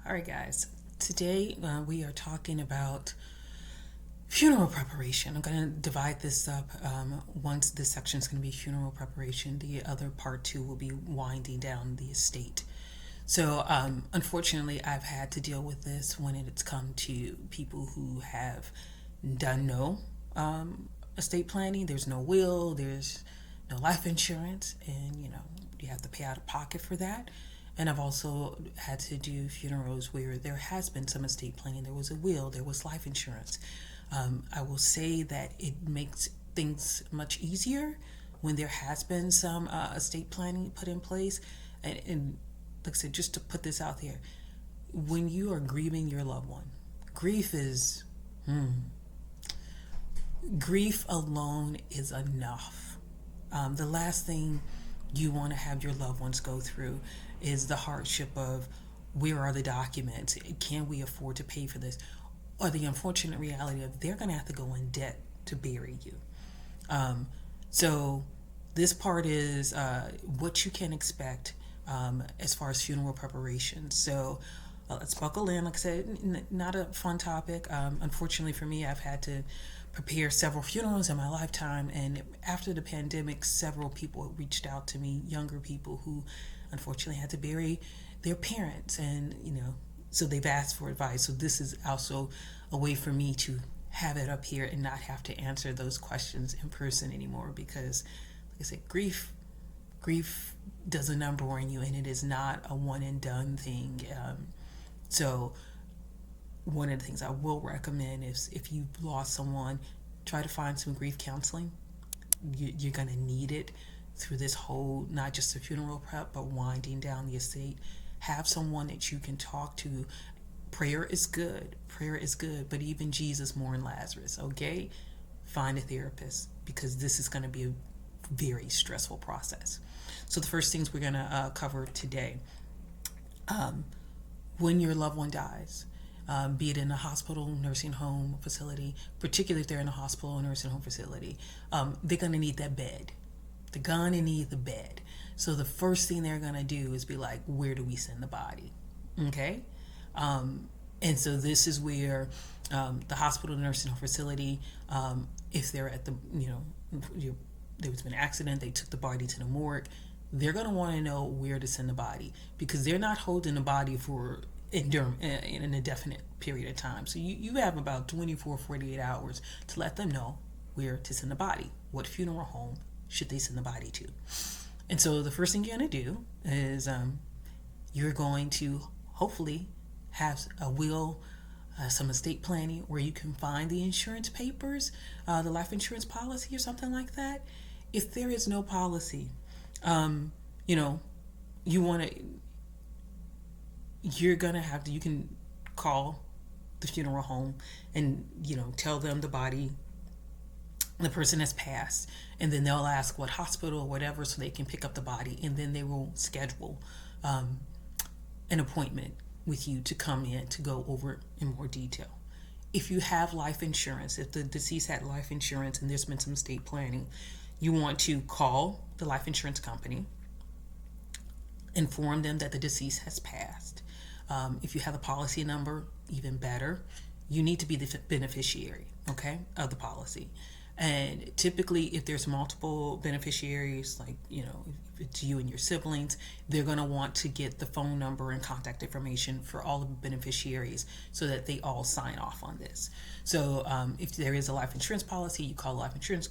All right, guys. Today we are talking about funeral preparation. I'm going to divide this up. Once this section is going to be funeral preparation, the other part two will be winding down the estate. So, unfortunately, I've had to deal with this when it's come to people who have done no estate planning. There's no will, there's no life insurance, and you have to pay out of pocket for that. And I've also had to do funerals where there has been some estate planning. There was a will, there was life insurance. I will say that it makes things much easier when there has been some estate planning put in place. And like I said, just to put this out there, when you are grieving your loved one, grief is, grief alone is enough. The last thing you want to have your loved ones go through is the hardship of where are the documents? Can we afford to pay for this? Or the unfortunate reality of they're going to have to go in debt to bury you. So this part is what you can expect as far as funeral preparation. So let's buckle in. Like I said, not a fun topic. Unfortunately for me, I've had to prepare several funerals in my lifetime, and after the pandemic, several people reached out to me, younger people who unfortunately had to bury their parents, and so they've asked for advice. So this is also a way for me to have it up here and not have to answer those questions in person anymore, because like I said, grief does a number on you, and it is not a one and done thing. So one of the things I will recommend is, if you've lost someone, try to find some grief counseling. You're going to need it through this whole, not just the funeral prep, but winding down the estate. Have someone that you can talk to. Prayer is good, but even Jesus mourned Lazarus, okay? Find a therapist, because this is going to be a very stressful process. So the first things we're going to cover today, when your loved one dies, be it in a hospital, nursing home facility, particularly if they're in a hospital or nursing home facility, they're going to need that bed. They're going to need the bed. So the first thing they're going to do is be like, where do we send the body? Okay? And so this is where the hospital, nursing home facility, if they're at the, there was an accident, they took the body to the morgue, they're going to want to know where to send the body, because they're not holding the body for in an indefinite period of time. So you have about 24, 48 hours to let them know where to send the body. What funeral home should they send the body to? And so the first thing you're going to do is you're going to hopefully have a will, some estate planning where you can find the insurance papers, the life insurance policy or something like that. If there is no policy, you want to, you're going to have to, you can call the funeral home and, tell them the person has passed, and then they'll ask what hospital or whatever, so they can pick up the body, and then they will schedule an appointment with you to come in to go over in more detail. If you have life insurance, if the deceased had life insurance and there's been some estate planning, you want to call the life insurance company, inform them that the deceased has passed. If you have a policy number, even better. You need to be the beneficiary, okay, of the policy. And typically, if there's multiple beneficiaries, like, if it's you and your siblings, they're going to want to get the phone number and contact information for all of the beneficiaries so that they all sign off on this. So if there is a life insurance policy, you call a life insurance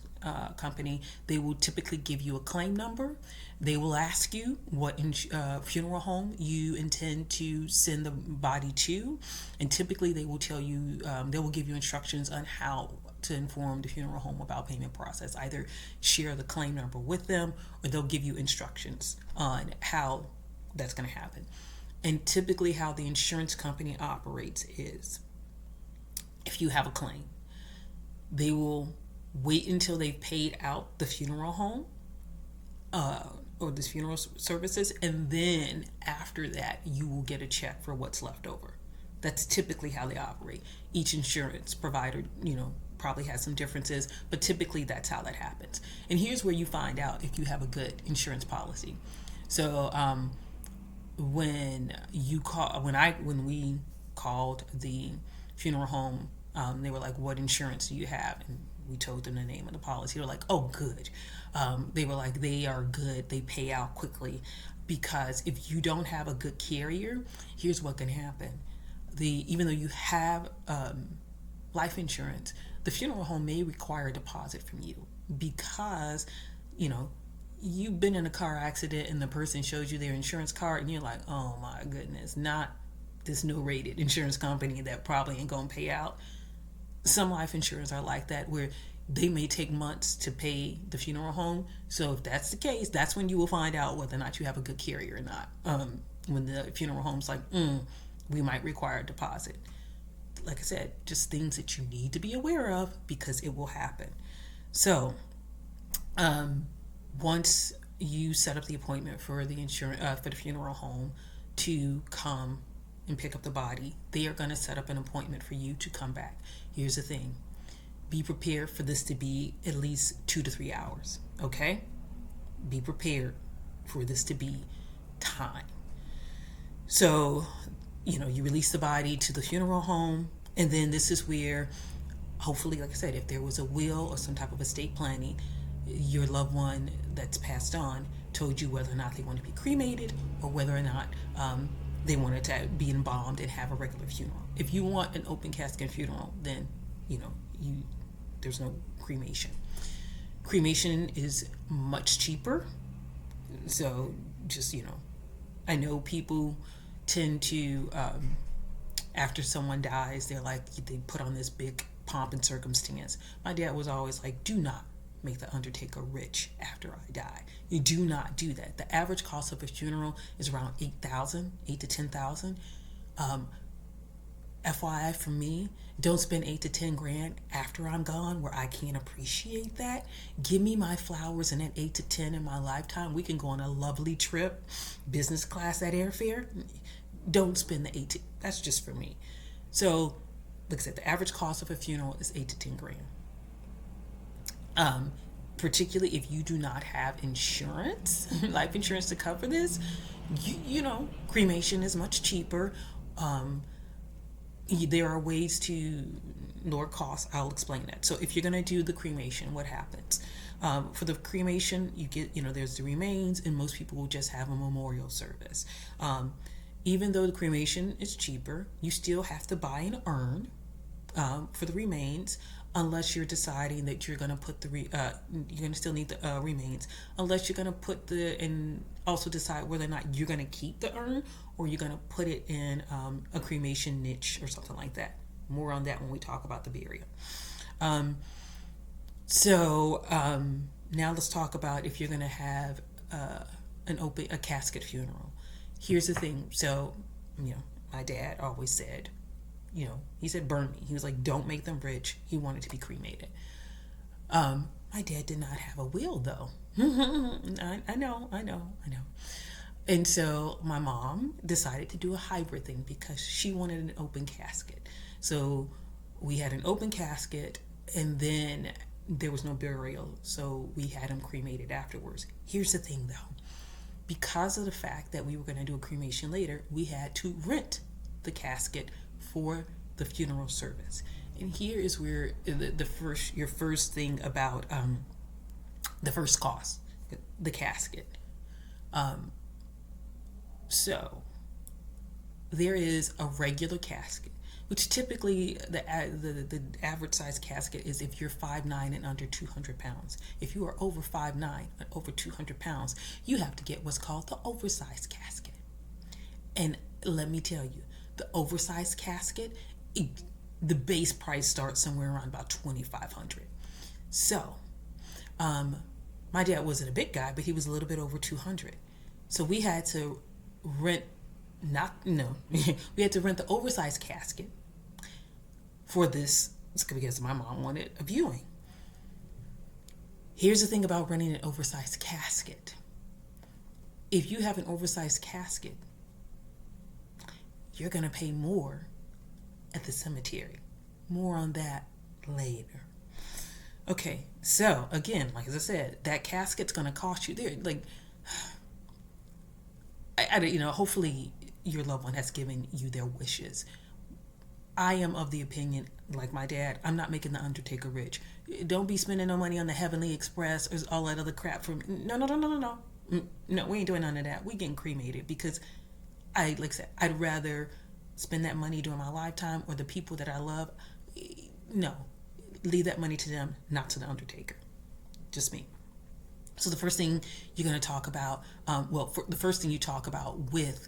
company. They will typically give you a claim number. They will ask you what funeral home you intend to send the body to. And typically they will tell you, they will give you instructions on how to inform the funeral home about payment process. Either share the claim number with them, or they'll give you instructions on how that's going to happen. And typically how the insurance company operates is, if you have a claim, they will wait until they've paid out the funeral home or the funeral services, and then after that you will get a check for what's left over. That's typically how they operate. Each insurance provider, probably has some differences, but typically that's how that happens. And here's where you find out if you have a good insurance policy. So when we called the funeral home, they were like, "What insurance do you have?" And we told them the name of the policy. They were like, "Oh, good." They were like, "They are good. They pay out quickly." Because if you don't have a good carrier, here's what can happen. Even though you have life insurance, the funeral home may require a deposit from you because, you know, you've been in a car accident and the person shows you their insurance card and you're like, oh my goodness, not this new rated insurance company that probably ain't gonna pay out. Some life insurers are like that, where they may take months to pay the funeral home. So if that's the case, that's when you will find out whether or not you have a good carrier or not. When the funeral home's like, we might require a deposit. Like I said, just things that you need to be aware of because it will happen. So once you set up the appointment for the insurance for the funeral home to come and pick up the body, they are going to set up an appointment for you to come back. Here's the thing. Be prepared for this to be at least 2 to 3 hours, okay? Be prepared for this to be time. So, you release the body to the funeral home, and then this is where, hopefully, like I said, if there was a will or some type of estate planning, your loved one that's passed on told you whether or not they want to be cremated or whether or not they wanted to be embalmed and have a regular funeral. If you want an open casket funeral, then, there's no cremation. Cremation is much cheaper. So just, I know people tend to, after someone dies, they put on this big pomp and circumstance. My dad was always like, do not make the undertaker rich after I die. You do not do that. The average cost of a funeral is around $8,000 to $10,000. FYI for me, don't spend $8 to $10,000 after I'm gone where I can't appreciate that. Give me my flowers and that 8 to 10 in my lifetime. We can go on a lovely trip, business class at airfare. Don't spend the 8 to, that's just for me. So, like I said, the average cost of a funeral is $8 to $10,000. Particularly if you do not have insurance, life insurance to cover this, cremation is much cheaper. There are ways to lower costs. I'll explain that. So if you're going to do the cremation, what happens? For the cremation, you get, there's the remains, and most people will just have a memorial service. Even though the cremation is cheaper, you still have to buy an urn for the remains, unless you're deciding that you're going to put you're going to still need the remains, unless you're going to put and also decide whether or not you're going to keep the urn or you're going to put it in a cremation niche or something like that. More on that when we talk about the burial. Now let's talk about if you're going to have a casket funeral. Here's the thing. So, my dad always said, he said, burn me. He was like, don't make them rich. He wanted to be cremated. My dad did not have a will, though. I know. And so my mom decided to do a hybrid thing because she wanted an open casket. So we had an open casket, and then there was no burial. So we had him cremated afterwards. Here's the thing, though. Because of the fact that we were going to do a cremation later, we had to rent the casket for the funeral service. And here is where your first thing about the first cost, the casket. So there is a regular casket, which typically the average size casket is if you're 5'9" and under 200 pounds. If you are over 5'9" and over 200 pounds, you have to get what's called the oversized casket. And let me tell you, the oversized casket, the base price starts somewhere around about $2,500. So, my dad wasn't a big guy, but he was a little bit over 200. So we had to rent, we had to rent the oversized casket for this because my mom wanted a viewing. Here's the thing about renting an oversized casket. If you have an oversized casket, you're going to pay more at the cemetery. More on that later. Okay, so again, like as I said, that casket's going to cost you there. Like, hopefully your loved one has given you their wishes. I am of the opinion, like my dad, I'm not making the undertaker rich. Don't be spending no money on the Heavenly Express or all that other crap from. No, no, no, no, no, no. No, we ain't doing none of that. We getting cremated because like I said, I'd rather spend that money during my lifetime or the people that I love. No, leave that money to them, not to the undertaker. Just me. So the first thing you're going to talk about, the first thing you talk about with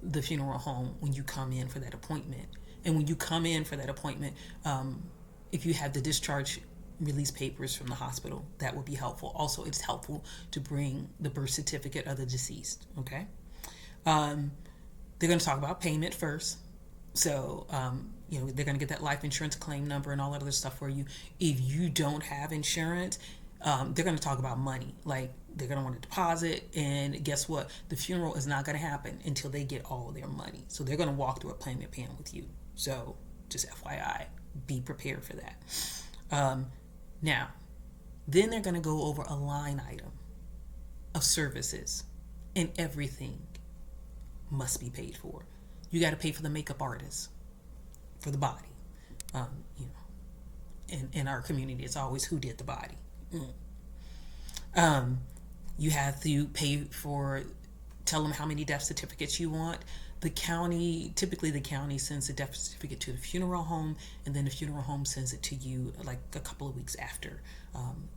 the funeral home when you come in for that appointment, and when you come in for that appointment, if you have the discharge release papers from the hospital, that would be helpful. Also, it's helpful to bring the birth certificate of the deceased. Okay, they're going to talk about payment first. So, they're going to get that life insurance claim number and all that other stuff for you. If you don't have insurance, they're going to talk about money. Like, they're going to want a deposit. And guess what? The funeral is not going to happen until they get all their money. So they're going to walk through a payment plan with you. So just FYI, be prepared for that. Now, then they're going to go over a line item of services, and everything must be paid for. You got to pay for the makeup artist, for the body. In our community, it's always who did the body. You have to pay for, tell them how many death certificates you want. Typically the county sends a death certificate to the funeral home, and then the funeral home sends it to you like a couple of weeks after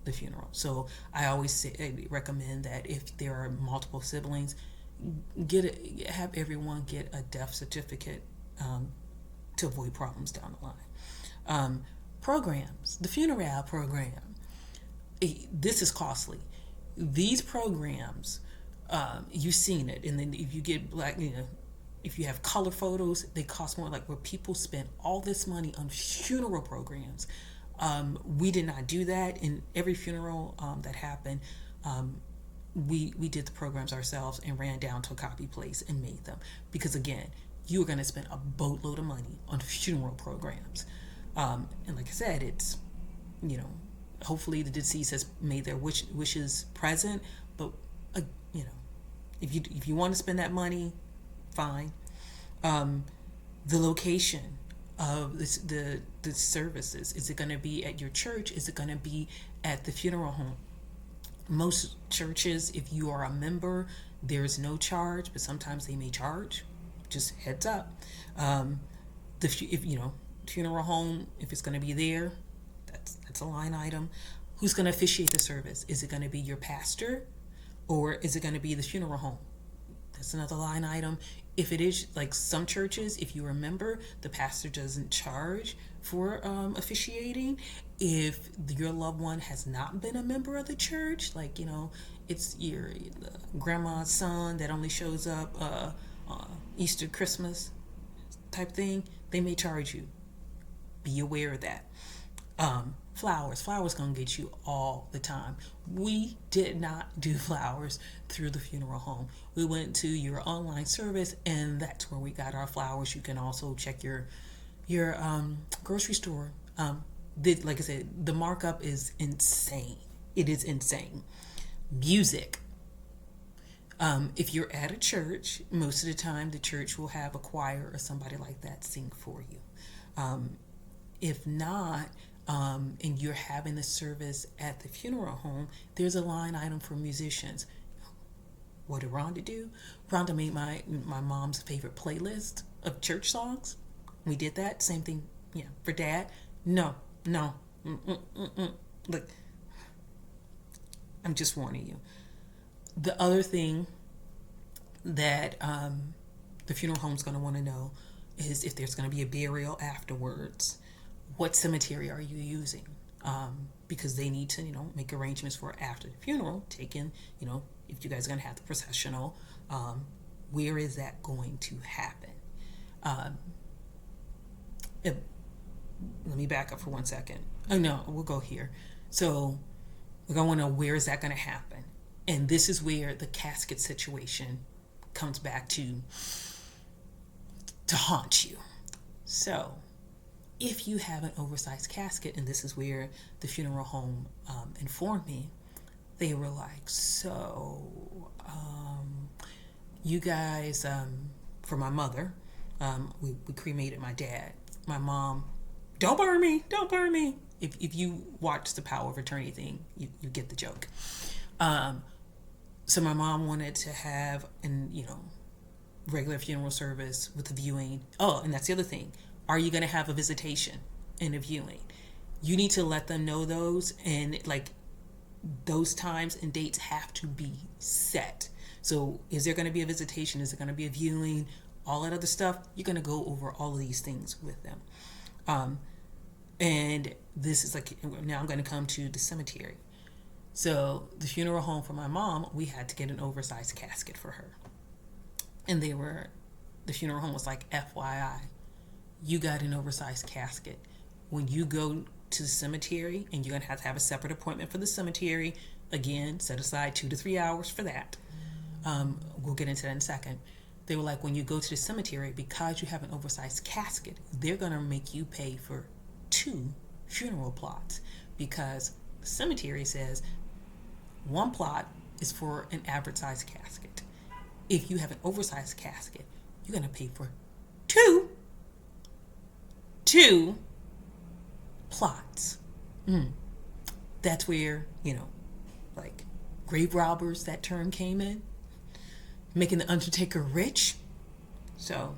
the funeral. So I always recommend that if there are multiple siblings, have everyone get a death certificate to avoid problems down the line. Programs, the funeral program, this is costly. These programs, you've seen it, and then if you get if you have color photos, they cost more. Like, where people spend all this money on funeral programs, we did not do that. In every funeral that happened, we did the programs ourselves and ran down to a copy place and made them, because again, you are going to spend a boatload of money on funeral programs, and like I said, it's hopefully the deceased has made their wishes present, but if you want to spend that money, fine. The location of the services, is it going to be at your church? Is it going to be at the funeral home? Most churches, if you are a member, there's no charge, but sometimes they may charge. Just heads up. Funeral home, if it's going to be there, that's a line item. Who's going to officiate the service? Is it going to be your pastor, or is it going to be the funeral home? That's another line item. If it is, like some churches, if you remember, the pastor doesn't charge for officiating. If your loved one has not been a member of the church, like, it's your grandma's son that only shows up Easter, Christmas type thing, they may charge you. Be aware of that. Flowers gonna get you all the time. We did not do flowers through the funeral home. We went to your online service, and that's where we got our flowers. You can also check your grocery store. Like I said, the markup is insane. It is insane. Music. If you're at a church, most of the time the church will have a choir or somebody like that sing for you. If not, and you're having the service at the funeral home, there's a line item for musicians. What did Rhonda do? Rhonda made my mom's favorite playlist of church songs. We did that. Same thing, for Dad. No. Look, I'm just warning you. The other thing that the funeral home's going to want to know is if there's going to be a burial afterwards. What cemetery are you using? Because they need to, make arrangements for after the funeral, taking, if you guys are going to have the processional, where is that going to happen? Let me back up for 1 second. Oh, no, we'll go here. So we're going to want to know, where is that going to happen? And this is where the casket situation comes back to haunt you. So if you have an oversized casket, and this is where the funeral home informed me, they were like, so You guys, for my mother, we cremated my dad. My mom, don't burn me, don't burn me. If you watch the Power of Attorney thing, you get the joke. So my mom wanted to have regular funeral service with a viewing. Oh, and that's the other thing. Are you going to have a visitation and a viewing? You need to let them know those, and those times and dates have to be set. So is there going to be a visitation? Is there going to be a viewing? All that other stuff, you're going to go over all of these things with them. And this is now I'm going to come to the cemetery. So the funeral home for my mom, we had to get an oversized casket for her. And the funeral home was like, FYI, you got an oversized casket. When you go to the cemetery, and you're going to have a separate appointment for the cemetery, again, set aside 2 to 3 hours for that. We'll get into that in a second. They were like, when you go to the cemetery, because you have an oversized casket, they're going to make you pay for 2 funeral plots, because the cemetery says 1 plot is for an average size casket. If you have an oversized casket, you're going to pay for two plots. That's where, grave robbers, that term came in, making the undertaker rich. So,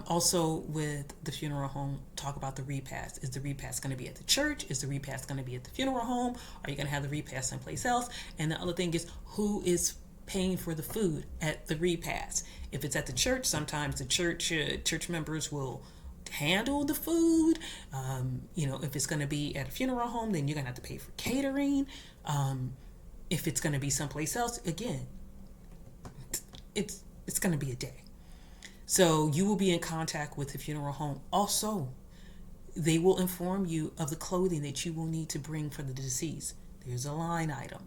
also with the funeral home, talk about the repast. Is the repast going to be at the church? Is the repast going to be at the funeral home? Are you going to have the repast someplace else? And the other thing is, who is paying for the food at the repast? If it's at the church, sometimes the church members will handle the food. If it's going to be at a funeral home, then you're going to have to pay for catering. If it's going to be someplace else, again, it's going to be a day. So you will be in contact with the funeral home. Also, they will inform you of the clothing that you will need to bring for the deceased. There's a line item.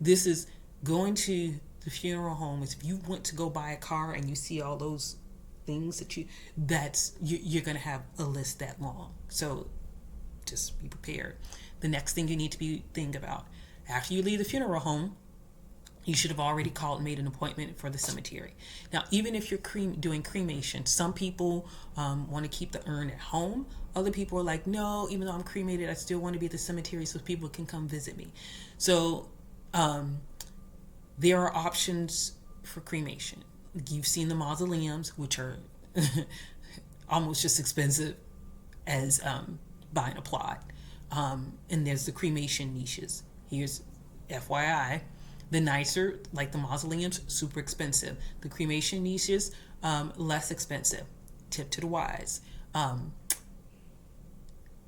This is going to the funeral home. If you went to go buy a car and you see all those things you're going to have a list that long. So just be prepared. The next thing you need to be thinking about, after you leave the funeral home, you should have already called and made an appointment for the cemetery. Now, even if you're doing cremation, some people want to keep the urn at home. Other people are like, no, even though I'm cremated, I still want to be at the cemetery so people can come visit me. So there are options for cremation. You've seen the mausoleums, which are almost just expensive as buying a plot. And there's the cremation niches. Here's FYI. The nicer, like the mausoleums, super expensive. The cremation niches, less expensive. Tip to the wise.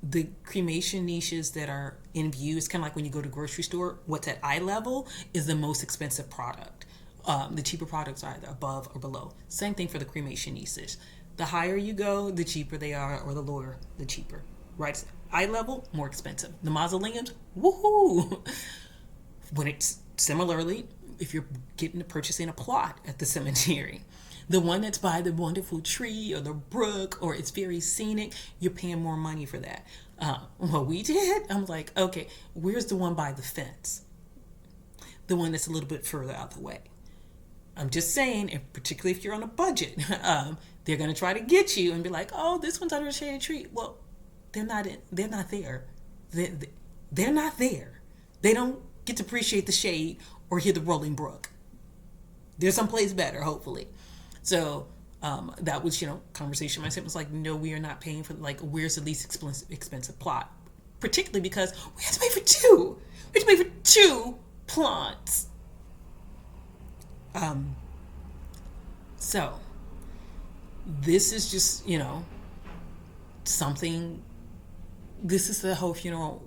The cremation niches that are in view, it's kind of like when you go to the grocery store, what's at eye level is the most expensive product. The cheaper products are either above or below. Same thing for the cremation niches. The higher you go, the cheaper they are, or the lower, the cheaper. Right? Eye level, more expensive. The mausoleums, woohoo! When it's similarly, if you're purchasing a plot at the cemetery, the one that's by the wonderful tree or the brook or it's very scenic, you're paying more money for that. What we did, I'm like, okay, where's the one by the fence? The one that's a little bit further out the way. I'm just saying, particularly if you're on a budget, they're going to try to get you and be like, oh, this one's under a shaded tree. Well, they're not there. They're not there. They don't get to appreciate the shade or hear the rolling brook. There's someplace better, hopefully. So that was, conversation. My husband was like, no, we are not paying for, where's the least expensive plot? Particularly because we have to pay for 2. We have to pay for 2 plots. So this is just, something, this is the whole funeral,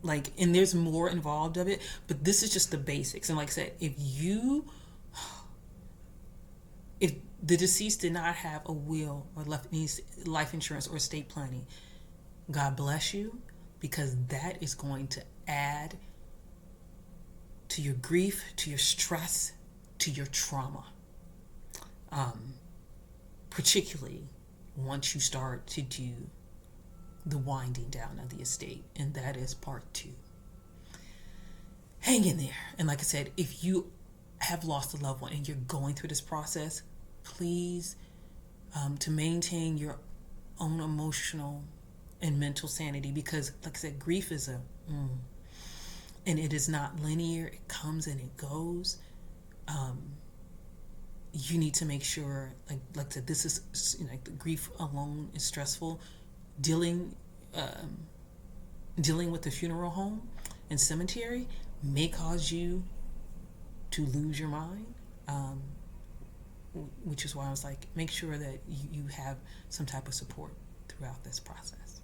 and there's more involved of it, but this is just the basics. And like I said, if the deceased did not have a will or needs life insurance or estate planning, God bless you, because that is going to add to your grief, to your stress, to your trauma. Particularly once you start to do the winding down of the estate, and that is part 2. hang in there. And like I said, if you have lost a loved one and you're going through this process, please, to maintain your own emotional and mental sanity, because like I said, grief is and it is not linear. It comes and it goes. You need to make sure, like I said, this is, like, the grief alone is stressful. Dealing with the funeral home and cemetery may cause you to lose your mind, which is why I was like, make sure that you have some type of support throughout this process.